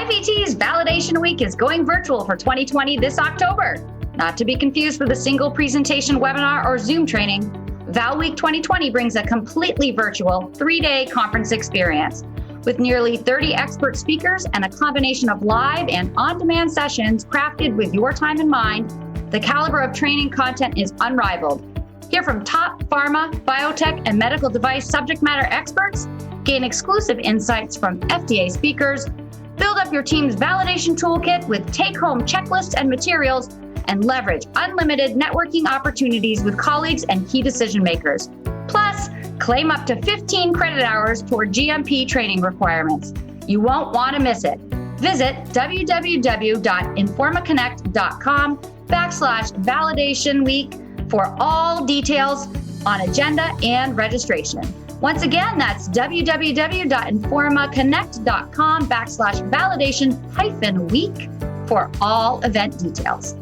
IVT's Validation Week is going virtual for 2020 this October. Not to be confused with a single presentation webinar or Zoom training, Val Week 2020 brings a completely virtual 3-day conference experience. With nearly 30 expert speakers and a combination of live and on-demand sessions crafted with your time in mind, the caliber of training content is unrivaled. Hear from top pharma, biotech, and medical device subject matter experts, gain exclusive insights from FDA speakers, build up your team's validation toolkit with take-home checklists and materials, and leverage unlimited networking opportunities with colleagues and key decision makers. Plus, claim up to 15 credit hours toward GMP training requirements. You won't want to miss it. Visit www.informaconnect.com/validation week for all details on agenda and registration. Once again, that's www.informaconnect.com/validation-week for all event details.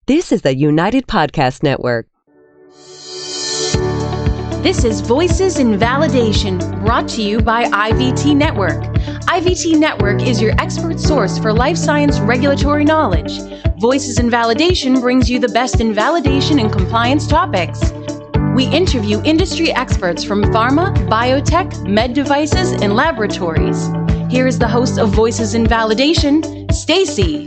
This is the United Podcast Network. This is Voices in Validation, brought to you by IVT Network. IVT Network is your expert source for life science regulatory knowledge. Voices in Validation brings you the best in validation and compliance topics. We interview industry experts from pharma, biotech, med devices, and laboratories. Here is the host of Voices in Validation, Stacey.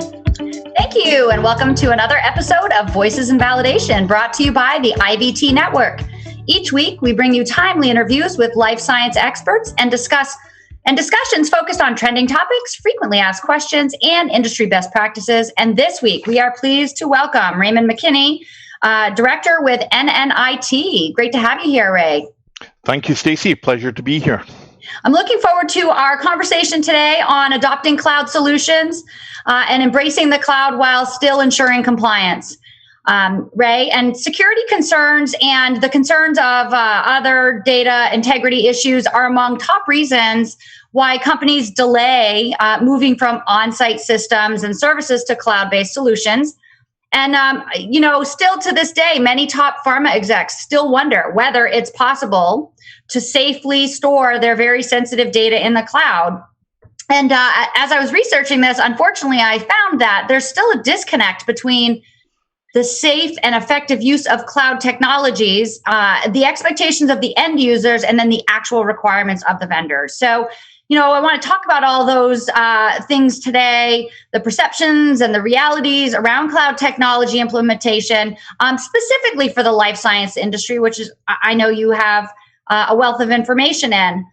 Thank you, and welcome to another episode of Voices in Validation, brought to you by the IVT Network. Each week, we bring you timely interviews with life science experts and discussions focused on trending topics, frequently asked questions, and industry best practices. And this week, we are pleased to welcome Raymond McKinney, Director with NNIT. Great to have you here, Ray. Thank you, Stacey. Pleasure to be here. I'm looking forward to our conversation today on adopting cloud solutions and embracing the cloud while still ensuring compliance. Ray, and security concerns and the concerns of other data integrity issues are among top reasons why companies delay moving from on-site systems and services to cloud-based solutions. And, still to this day, many top pharma execs still wonder whether it's possible to safely store their very sensitive data in the cloud. And as I was researching this, unfortunately, I found that there's still a disconnect between the safe and effective use of cloud technologies, the expectations of the end users, and then the actual requirements of the vendors. So, I want to talk about all those things today, the perceptions and the realities around cloud technology implementation, specifically for the life science industry, which is, I know you have a wealth of information in.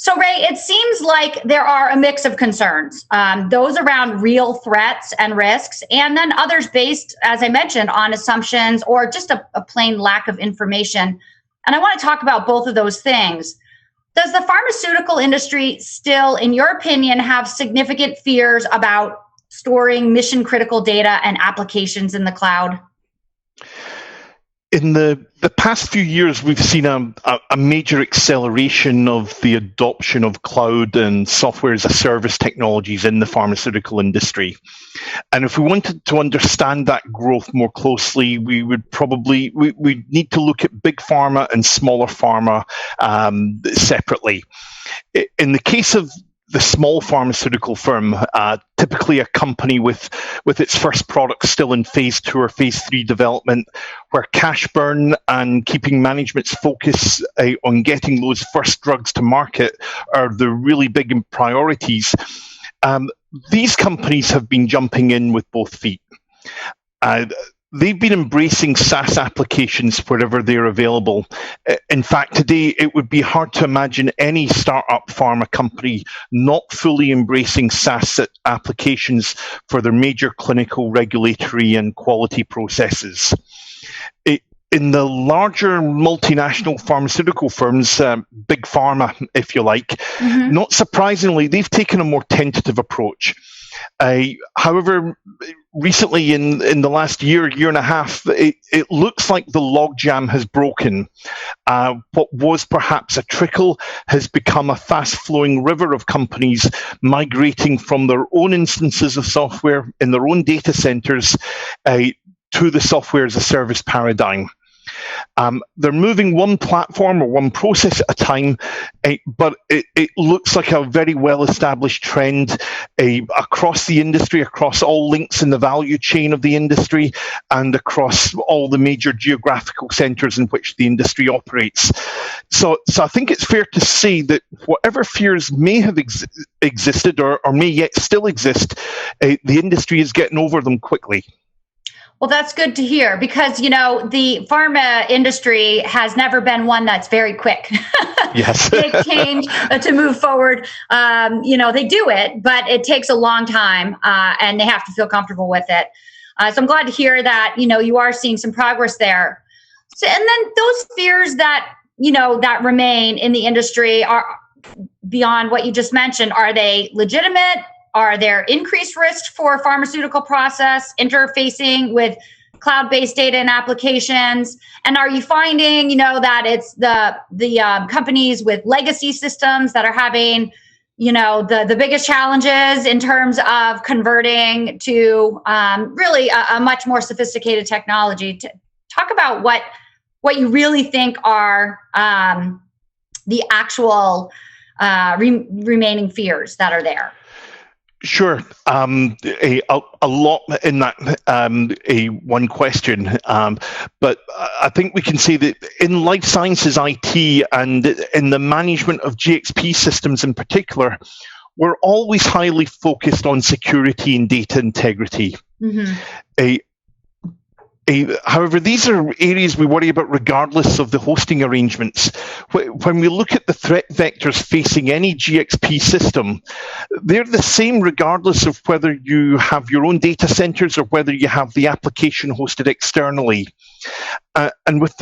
So, Ray, it seems like there are a mix of concerns, those around real threats and risks, and then others based, as I mentioned, on assumptions or just a plain lack of information. And I want to talk about both of those things. Does the pharmaceutical industry still, in your opinion, have significant fears about storing mission-critical data and applications in the cloud? In the past few years, we've seen a major acceleration of the adoption of cloud and software as a service technologies in the pharmaceutical industry. And if we wanted to understand that growth more closely, we would we'd need to look at big pharma and smaller pharma separately. In the case of the small pharmaceutical firm, typically a company with its first product still in phase 2 or phase 3 development, where cash burn and keeping management's focus on getting those first drugs to market are the really big priorities. These companies have been jumping in with both feet. They've been embracing SaaS applications wherever they're available. In fact, today, it would be hard to imagine any startup pharma company not fully embracing SaaS applications for their major clinical, regulatory, and quality processes. In the larger multinational pharmaceutical firms, big pharma, if you like, not surprisingly, they've taken a more tentative approach. However, recently in the last year and a half, it looks like the logjam has broken. What was perhaps a trickle has become a fast-flowing river of companies migrating from their own instances of software in their own data centers to the software as a service paradigm. They're moving one platform or one process at a time, but it looks like a very well-established trend across the industry, across all links in the value chain of the industry, and across all the major geographical centres in which the industry operates. So I think it's fair to say that whatever fears may have existed or may yet still exist, the industry is getting over them quickly. Well, that's good to hear because, you know, the pharma industry has never been one that's very quick. Yes. Big change to move forward. You know, they do it, but it takes a long time and they have to feel comfortable with it. So I'm glad to hear that, you know, you are seeing some progress there. So, and then those fears that, you know, that remain in the industry are beyond what you just mentioned. Are they legitimate? Are there increased risks for pharmaceutical process interfacing with cloud-based data and applications? And are you finding, you know, that it's the companies with legacy systems that are having, you know, the biggest challenges in terms of converting to really a much more sophisticated technology? To talk about what you really think are the actual remaining fears that are there. Sure. A lot in that one question, but I think we can say that in life sciences IT and in the management of GXP systems in particular, we're always highly focused on security and data integrity. Mm-hmm. However, these are areas we worry about regardless of the hosting arrangements. When we look at the threat vectors facing any GXP system, they're the same regardless of whether you have your own data centers or whether you have the application hosted externally. And with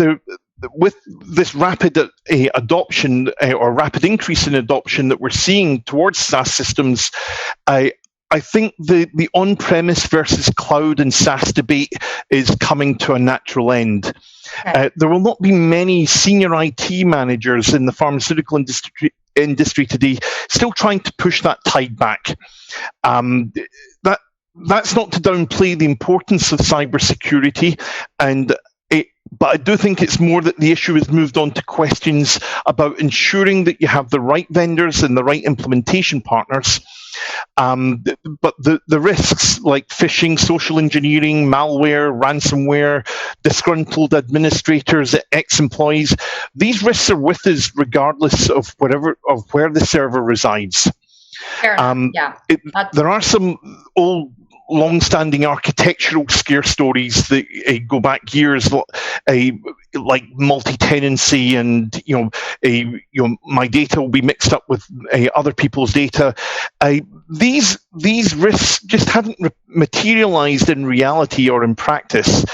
this rapid adoption or rapid increase in adoption that we're seeing towards SaaS systems, I think the on-premise versus cloud and SaaS debate is coming to a natural end. Okay. There will not be many senior IT managers in the pharmaceutical industry today still trying to push that tide back. That's not to downplay the importance of cybersecurity, but I do think it's more that the issue has moved on to questions about ensuring that you have the right vendors and the right implementation partners. But the risks like phishing, social engineering, malware, ransomware, disgruntled administrators, ex-employees, these risks are with us regardless of where the server resides. There are some old long-standing architectural scare stories that go back years, like multi-tenancy and my data will be mixed up with other people's data. These risks just haven't materialized in reality or in practice.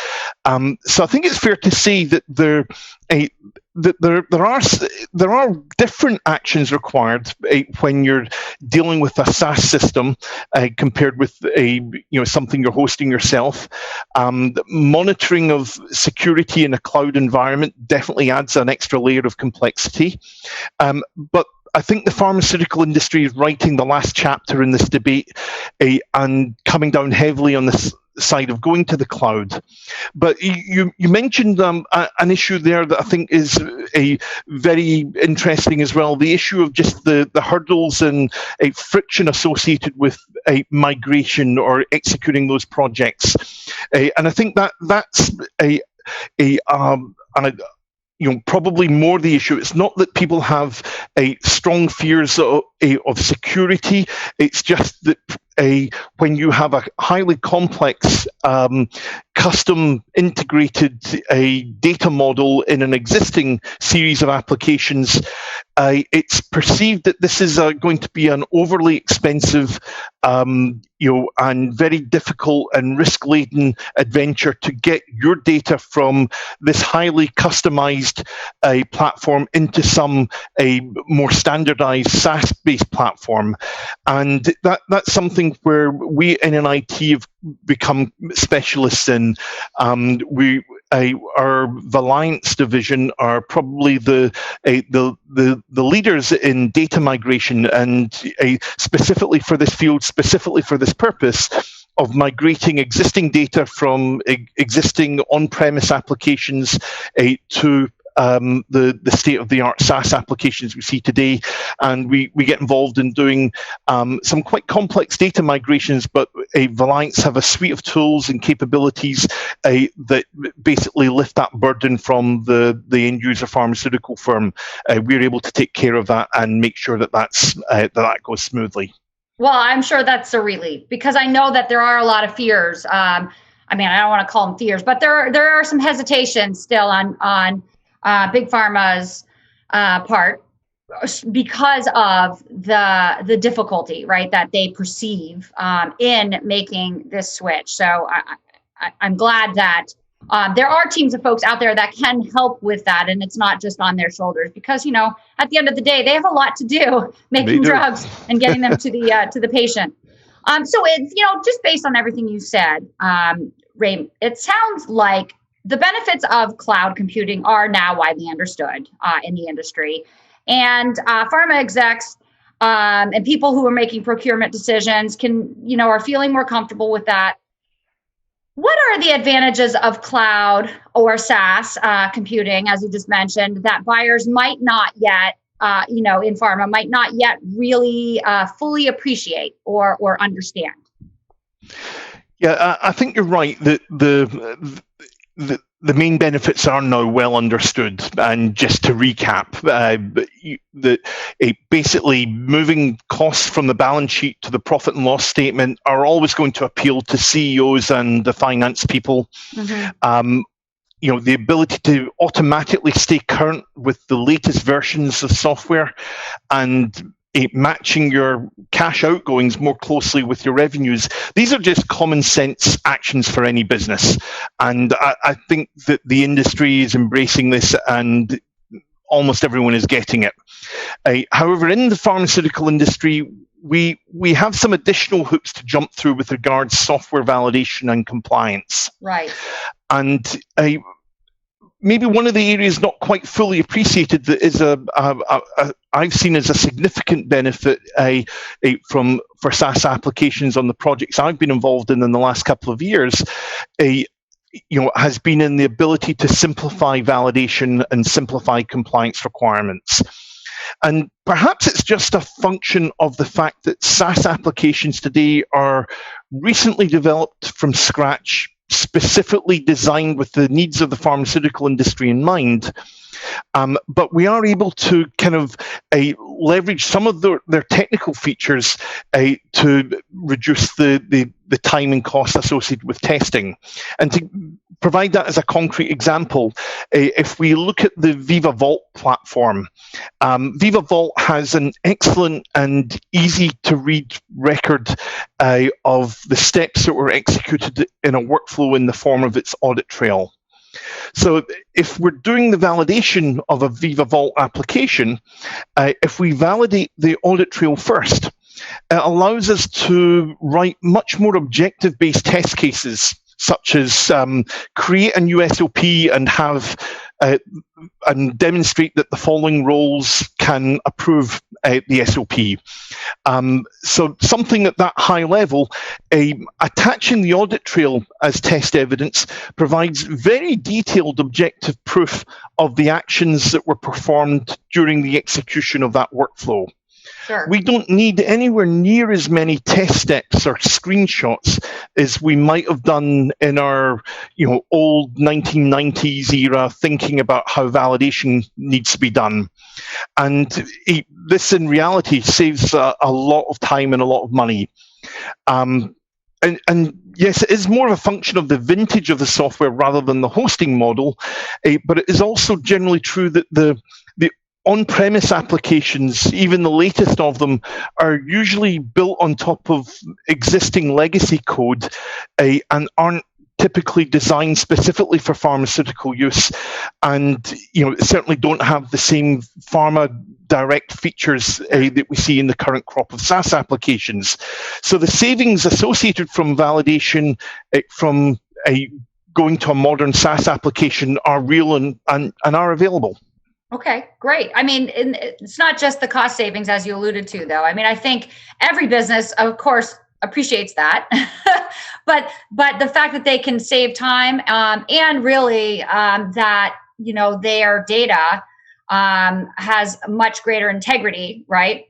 So I think it's fair to say that there are different actions required when you're dealing with a SaaS system compared with something you're hosting yourself. Monitoring of security in a cloud environment definitely adds an extra layer of complexity. But I think the pharmaceutical industry is writing the last chapter in this debate and coming down heavily on this side of going to the cloud. But you mentioned an issue there that I think is very interesting as well, the issue of just the hurdles and friction associated with migration or executing those projects. And I think that's probably more the issue. It's not that people have strong fears of security. It's just that when you have a highly complex, custom integrated data model in an existing series of applications, it's perceived that this is going to be an overly expensive and very difficult and risk-laden adventure to get your data from this highly customized platform into some more standardized SaaS-based platform. And that's something where we in NNIT have become specialists in. Our Valiance division are probably the leaders in data migration, and specifically for this field, specifically for this purpose of migrating existing data from existing on-premise applications to the state-of-the-art SaaS applications we see today, and we get involved in doing some quite complex data migrations, but Valiance have a suite of tools and capabilities that basically lift that burden from the end-user pharmaceutical firm. We're able to take care of that and make sure that goes smoothly. Well, I'm sure that's a relief, because I know that there are a lot of fears. I mean, I don't want to call them fears, but there are some hesitations still on Big Pharma's part, because of the difficulty, right, that they perceive in making this switch. So I'm glad that there are teams of folks out there that can help with that, and it's not just on their shoulders, because, at the end of the day, they have a lot to do making drugs and getting them to the patient. So it's, just based on everything you said, Ray, it sounds like the benefits of cloud computing are now widely understood in the industry, and pharma execs and people who are making procurement decisions are feeling more comfortable with that. What are the advantages of cloud or SaaS computing, as you just mentioned, that buyers might not yet, in pharma, might not yet really fully appreciate or understand? Yeah, I think you're right that the main benefits are now well understood. And just to recap, basically moving costs from the balance sheet to the profit and loss statement are always going to appeal to CEOs and the finance people. Mm-hmm. The ability to automatically stay current with the latest versions of software and matching your cash outgoings more closely with your revenues. These are just common sense actions for any business. And I think that the industry is embracing this, and almost everyone is getting it. However, in the pharmaceutical industry, we have some additional hoops to jump through with regards to software validation and compliance. Right. And maybe one of the areas not quite fully appreciated that is I've seen as a significant benefit for SaaS applications on the projects I've been involved in the last couple of years, has been in the ability to simplify validation and simplify compliance requirements. And perhaps it's just a function of the fact that SaaS applications today are recently developed from scratch, specifically designed with the needs of the pharmaceutical industry in mind. But we are able to kind of leverage some of their technical features to reduce the time and cost associated with testing. And to provide that as a concrete example, if we look at the Viva Vault platform, Viva Vault has an excellent and easy to read record of the steps that were executed in a workflow in the form of its audit trail. So if we're doing the validation of a Viva Vault application, if we validate the audit trail first, it allows us to write much more objective-based test cases, such as create a new SOP and have and demonstrate that the following roles can approve the SOP. So something at that high level, attaching the audit trail as test evidence provides very detailed objective proof of the actions that were performed during the execution of that workflow. Sure. We don't need anywhere near as many test steps or screenshots as we might have done in our, old 1990s era thinking about how validation needs to be done. And this, in reality, saves a lot of time and a lot of money. And yes, it is more of a function of the vintage of the software rather than the hosting model, but it is also generally true that the on-premise applications, even the latest of them, are usually built on top of existing legacy code and aren't typically designed specifically for pharmaceutical use, and certainly don't have the same pharma direct features that we see in the current crop of SaaS applications. So the savings associated from validation from going to a modern SaaS application are real and are available. Okay, great. I mean, it's not just the cost savings, as you alluded to, though. I mean, I think every business, of course, appreciates that. but the fact that they can save time and really that, their data has much greater integrity, right?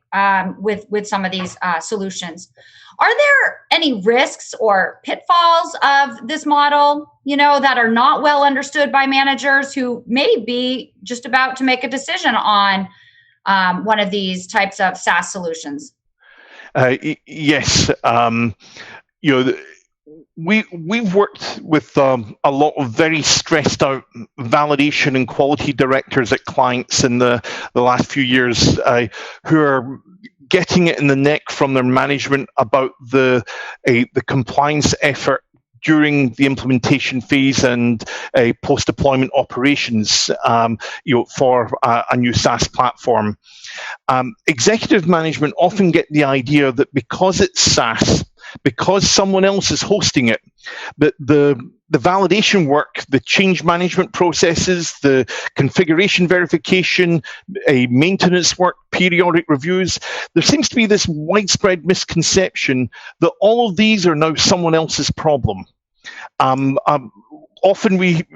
With some of these solutions. Are there any risks or pitfalls of this model, that are not well understood by managers who may be just about to make a decision on one of these types of SaaS solutions? Yes. We've worked with a lot of very stressed out validation and quality directors at clients in the last few years who are getting it in the neck from their management about the compliance effort during the implementation phase and post-deployment operations, for a new SaaS platform. Executive management often get the idea that because it's SaaS, because someone else is hosting it, that the validation work, the change management processes, the configuration verification, maintenance work, periodic reviews, there seems to be this widespread misconception that all of these are now someone else's problem. Often we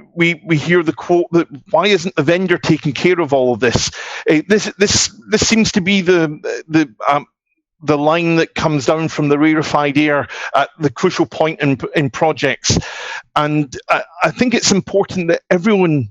hear the quote that why isn't the vendor taking care of all of this? This seems to be the line that comes down from the rarefied air at the crucial point in projects. And I think it's important that everyone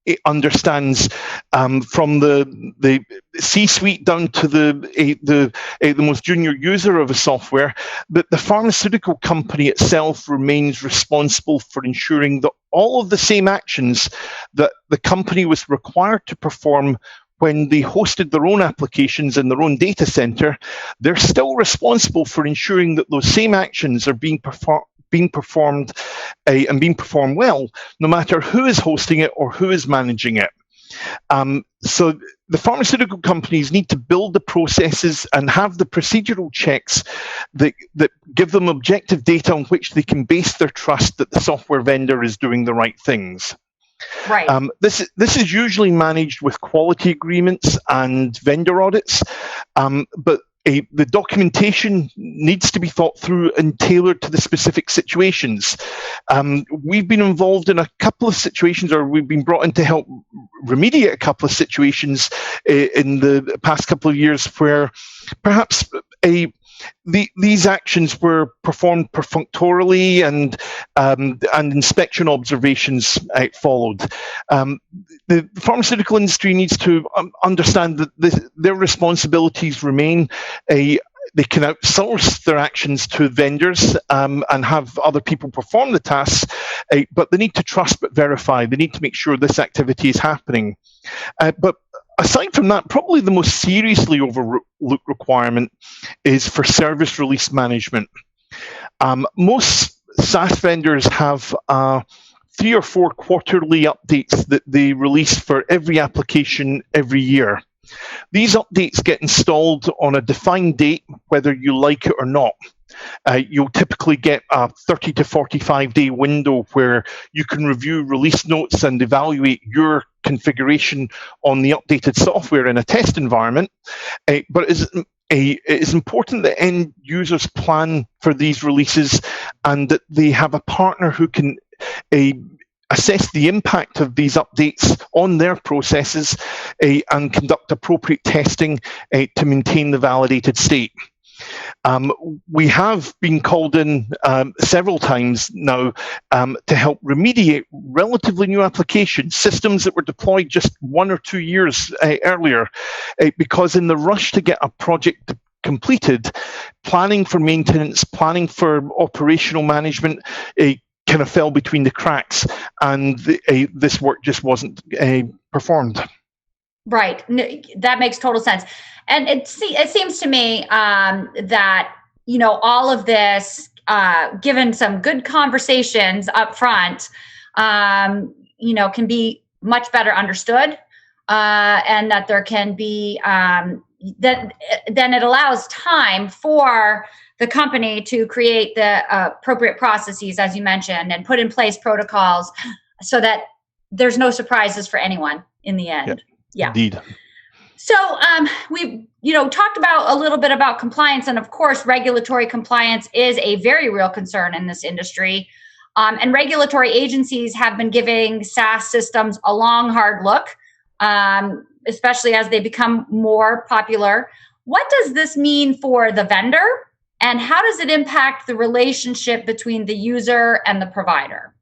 it understands from the C-suite down to the most junior user of a software that the pharmaceutical company itself remains responsible for ensuring that all of the same actions that the company was required to perform when they hosted their own applications in their own data center, they're still responsible for ensuring that those same actions are being performed and being performed well, no matter who is hosting it or who is managing it. So the pharmaceutical companies need to build the processes and have the procedural checks that give them objective data on which they can base their trust that the software vendor is doing the right things. Right. This is usually managed with quality agreements and vendor audits, but the documentation needs to be thought through and tailored to the specific situations. We've been involved in a couple of situations, or we've been brought in to help remediate a couple of situations in the past couple of years where perhaps these actions were performed perfunctorily and inspection observations followed. The pharmaceutical industry needs to understand that their responsibilities remain. They can outsource their actions to vendors and have other people perform the tasks, but they need to trust but verify. They need to make sure this activity is happening. But aside from that, probably the most seriously overlooked requirement is for service release management. Most SaaS vendors have 3 or 4 quarterly updates that they release for every application every year. These updates get installed on a defined date, whether you like it or not. You'll typically get a 30 to 45-day window where you can review release notes and evaluate your configuration on the updated software in a test environment. But it is important that end users plan for these releases and that they have a partner who can assess the impact of these updates on their processes and conduct appropriate testing to maintain the validated state. We have been called in several times now to help remediate relatively new applications, systems that were deployed just 1 or 2 years earlier, because in the rush to get a project completed, planning for maintenance, planning for operational management, kind of fell between the cracks, and this work just wasn't performed. Right. That makes total sense. And it seems to me that, all of this, given some good conversations up front, can be much better understood, and that there can be, then it allows time for the company to create the appropriate processes, as you mentioned, and put in place protocols so that there's no surprises for anyone in the end. Yeah. Indeed. So we, talked about a little bit about compliance, and of course, regulatory compliance is a very real concern in this industry. And regulatory agencies have been giving SaaS systems a long, hard look, especially as they become more popular. What does this mean for the vendor, and how does it impact the relationship between the user and the provider?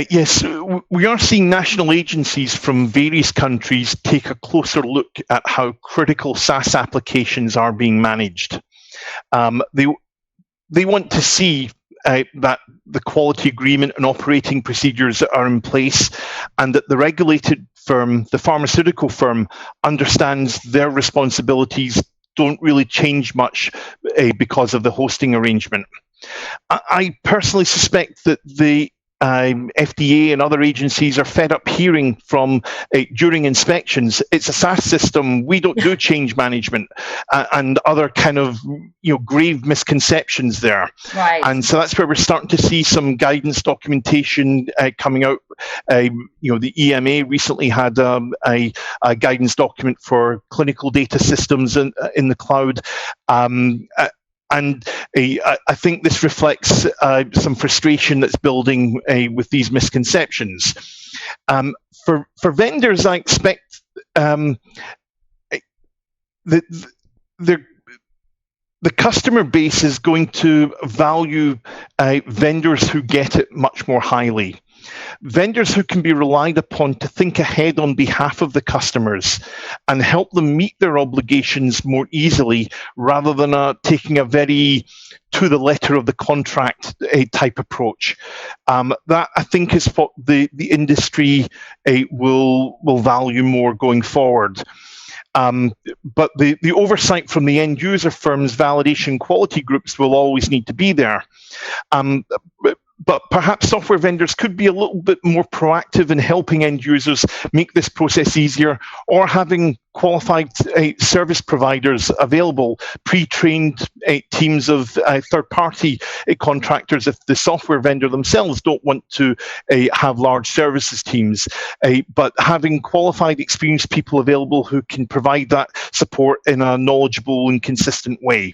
Yes, we are seeing national agencies from various countries take a closer look at how critical SaaS applications are being managed. They want to see that the quality agreement and operating procedures are in place, and that the regulated firm, the pharmaceutical firm, understands their responsibilities don't really change much because of the hosting arrangement. I personally suspect that the FDA and other agencies are fed up hearing from during inspections, it's a SaaS system, we don't do change management, and other kind of grave misconceptions there. Right. And so that's where we're starting to see some guidance documentation coming out. The EMA recently had a guidance document for clinical data systems in the cloud. And I think this reflects some frustration that's building with these misconceptions. For vendors, I expect the customer base is going to value vendors who get it much more highly. Vendors who can be relied upon to think ahead on behalf of the customers and help them meet their obligations more easily, rather than taking a very to the letter of the contract type approach. That, I think, is what the industry will value more going forward. But the oversight from the end user firms, validation quality groups will always need to be there. But perhaps software vendors could be a little bit more proactive in helping end users make this process easier, or having qualified service providers available, pre-trained teams of third-party contractors if the software vendor themselves don't want to have large services teams, but having qualified, experienced people available who can provide that support in a knowledgeable and consistent way.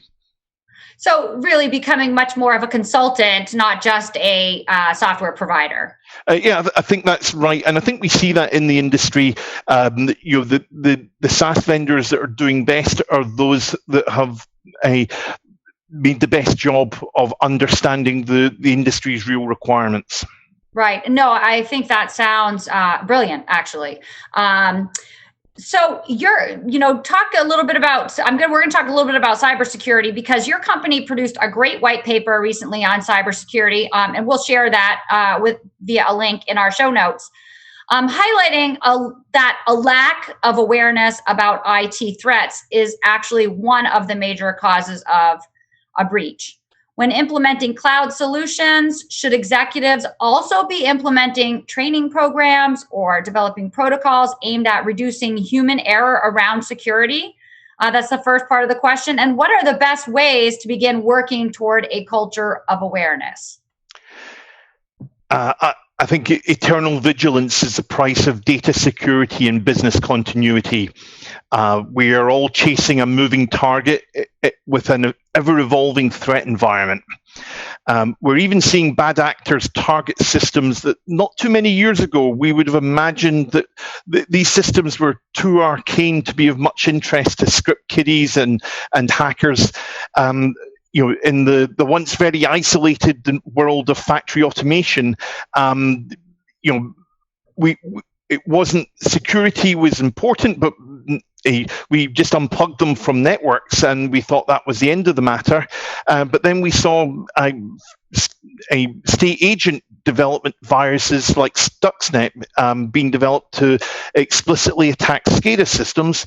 So really becoming much more of a consultant, not just a software provider. Yeah, I think that's right, and I think we see that in the industry. The SaaS vendors that are doing best are those that have made the best job of understanding the industry's real requirements. Right. No, I think that sounds brilliant, actually. So talk a little bit about, we're going to talk a little bit about cybersecurity, because your company produced a great white paper recently on cybersecurity, and we'll share that via a link in our show notes, highlighting that a lack of awareness about IT threats is actually one of the major causes of a breach. When implementing cloud solutions, should executives also be implementing training programs or developing protocols aimed at reducing human error around security? That's the first part of the question. And what are the best ways to begin working toward a culture of awareness? I think eternal vigilance is the price of data security and business continuity. We are all chasing a moving target with an ever-evolving threat environment. We're even seeing bad actors target systems that not too many years ago we would have imagined that these systems were too arcane to be of much interest to script kiddies and hackers. In the once very isolated world of factory automation, it wasn't, security was important, but we just unplugged them from networks and we thought that was the end of the matter. But then we saw a state agent development viruses like Stuxnet being developed to explicitly attack SCADA systems.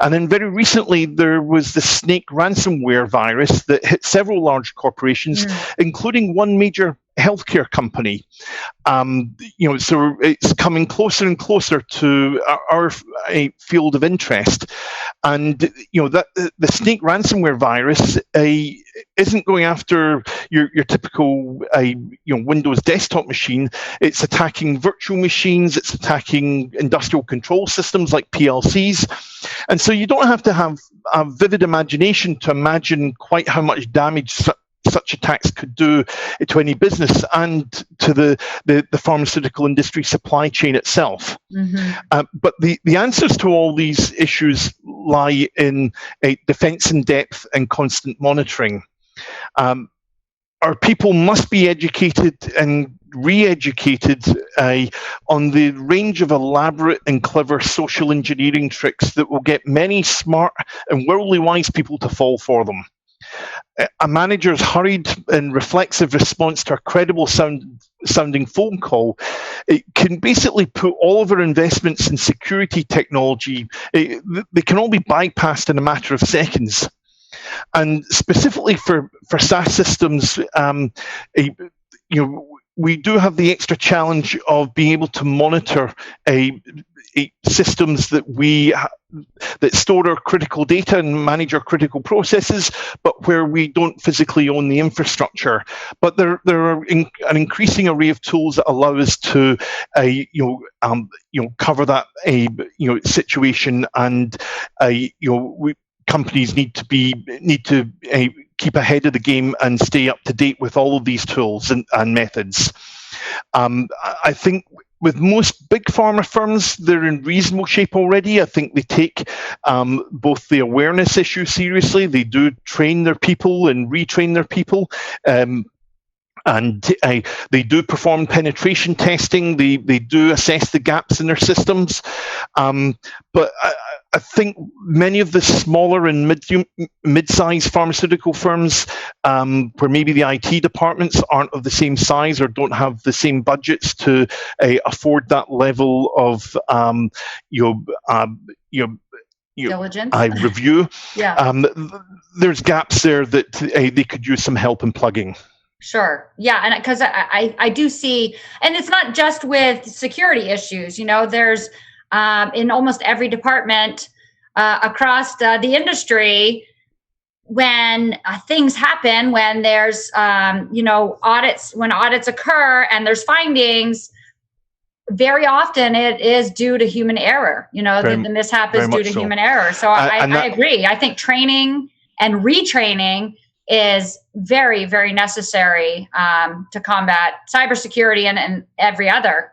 And then very recently, there was the snake ransomware virus that hit several large corporations, including one major healthcare company. So it's coming closer and closer to our field of interest. And that the snake ransomware virus isn't going after your typical Windows desktop machine. It's attacking virtual machines. It's attacking industrial control systems like PLCs. And so you don't have to have a vivid imagination to imagine quite how much damage such attacks could do to any business and to the pharmaceutical industry supply chain itself. But the answers to all these issues lie in a defense in depth and constant monitoring. Our people must be educated and re-educated on the range of elaborate and clever social engineering tricks that will get many smart and worldly wise people to fall for them. A manager's hurried and reflexive response to a credible sounding phone call, it can basically put all of our investments in security technology, they can all be bypassed in a matter of seconds. And specifically for SaaS systems, we do have the extra challenge of being able to monitor systems that store our critical data and manage our critical processes, but where we don't physically own the infrastructure. But there are an increasing array of tools that allow us to cover that situation, and companies need to keep ahead of the game and stay up to date with all of these tools and methods. I think with most big pharma firms, they're in reasonable shape already. I think they take both the awareness issue seriously. They do train their people and retrain their people. And they do perform penetration testing. They do assess the gaps in their systems. But I think many of the smaller and mid-sized pharmaceutical firms, where maybe the IT departments aren't of the same size or don't have the same budgets to afford that level of diligence. Review. Yeah. There's gaps there that they could use some help in plugging. Sure. Yeah. And because I do see, and it's not just with security issues, there's in almost every department across the industry, when things happen, when there's, audits, when audits occur and there's findings, very often it is due to human error. The mishap is due to human error. So I agree. I think training and retraining is very, very necessary to combat cybersecurity and every other.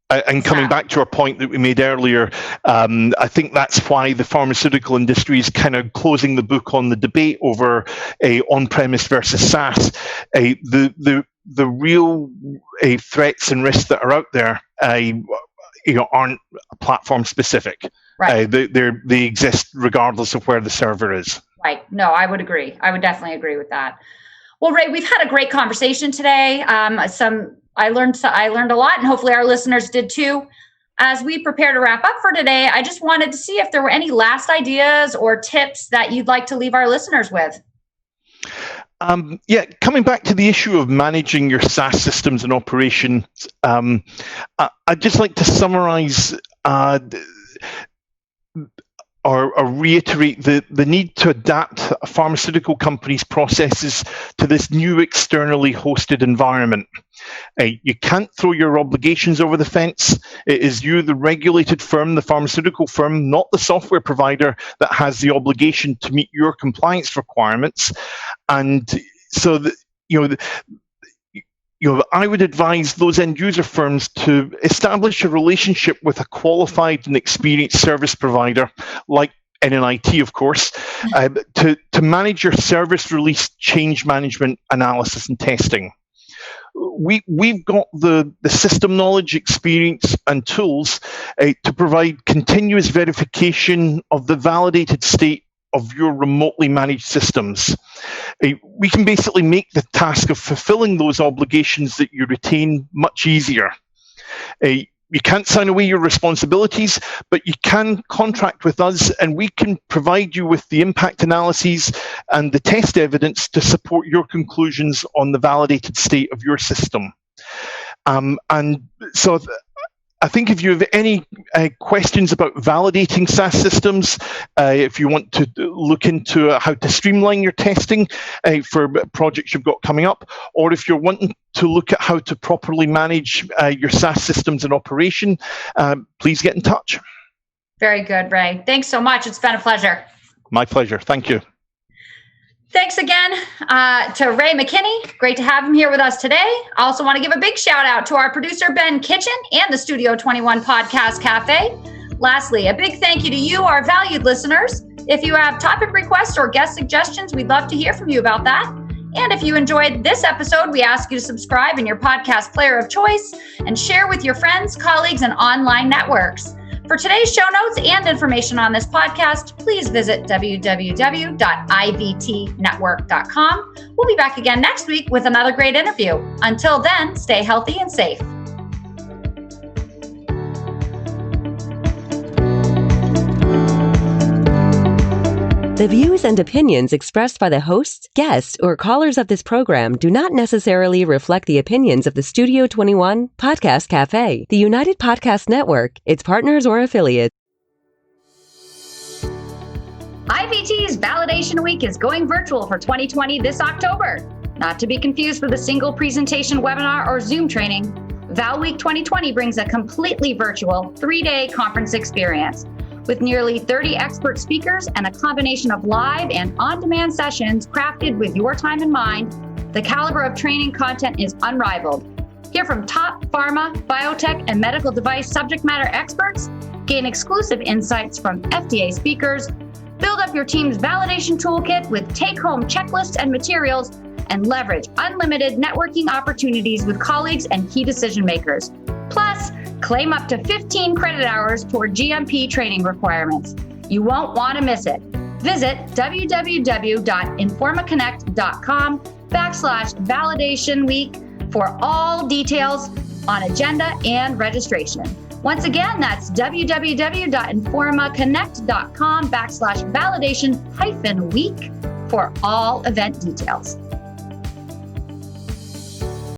And coming back to our point that we made earlier, I think that's why the pharmaceutical industry is kind of closing the book on the debate over on-premise versus SaaS. The real threats and risks that are out there, aren't platform specific. Right. They exist regardless of where the server is. Right. No, I would agree. I would definitely agree with that. Well, Ray, we've had a great conversation today. I learned a lot, and hopefully our listeners did too. As we prepare to wrap up for today, I just wanted to see if there were any last ideas or tips that you'd like to leave our listeners with. Coming back to the issue of managing your SaaS systems and operations, I'd just like to summarize or reiterate the need to adapt a pharmaceutical company's processes to this new externally hosted environment. You can't throw your obligations over the fence. It is you, the regulated firm, the pharmaceutical firm, not the software provider, that has the obligation to meet your compliance requirements. And so, I would advise those end user firms to establish a relationship with a qualified and experienced service provider, like NNIT, of course, to manage your service release change management, analysis, and testing. We've got the system knowledge, experience, and tools to provide continuous verification of the validated state of your remotely managed systems. We can basically make the task of fulfilling those obligations that you retain much easier. You can't sign away your responsibilities, but you can contract with us and we can provide you with the impact analyses and the test evidence to support your conclusions on the validated state of your system. And so I think if you have any questions about validating SaaS systems, if you want to look into how to streamline your testing for projects you've got coming up, or if you're wanting to look at how to properly manage your SaaS systems in operation, please get in touch. Very good, Ray. Thanks so much. It's been a pleasure. My pleasure. Thank you. Thanks again to Ray McKinney. Great to have him here with us today. I also want to give a big shout out to our producer, Ben Kitchen, and the Studio 21 Podcast Cafe. Lastly, a big thank you to you, our valued listeners. If you have topic requests or guest suggestions, we'd love to hear from you about that. And if you enjoyed this episode, we ask you to subscribe in your podcast player of choice and share with your friends, colleagues, and online networks. For today's show notes and information on this podcast, please visit www.ivtnetwork.com. We'll be back again next week with another great interview. Until then, stay healthy and safe. The views and opinions expressed by the hosts, guests, or callers of this program do not necessarily reflect the opinions of the Studio 21 Podcast Cafe, the United Podcast Network, its partners, or affiliates. IVT's Validation Week is going virtual for 2020 this October. Not to be confused with a single presentation webinar or Zoom training, Val Week 2020 brings a completely virtual 3-day conference experience. With nearly 30 expert speakers and a combination of live and on-demand sessions crafted with your time in mind, the caliber of training content is unrivaled. Hear from top pharma, biotech, and medical device subject matter experts, gain exclusive insights from FDA speakers, build up your team's validation toolkit with take-home checklists and materials, and leverage unlimited networking opportunities with colleagues and key decision makers. Plus, claim up to 15 credit hours toward GMP training requirements. You won't want to miss it. Visit www.informaconnect.com/validation week for all details on agenda and registration. Once again, that's www.informaconnect.com/validation-week for all event details.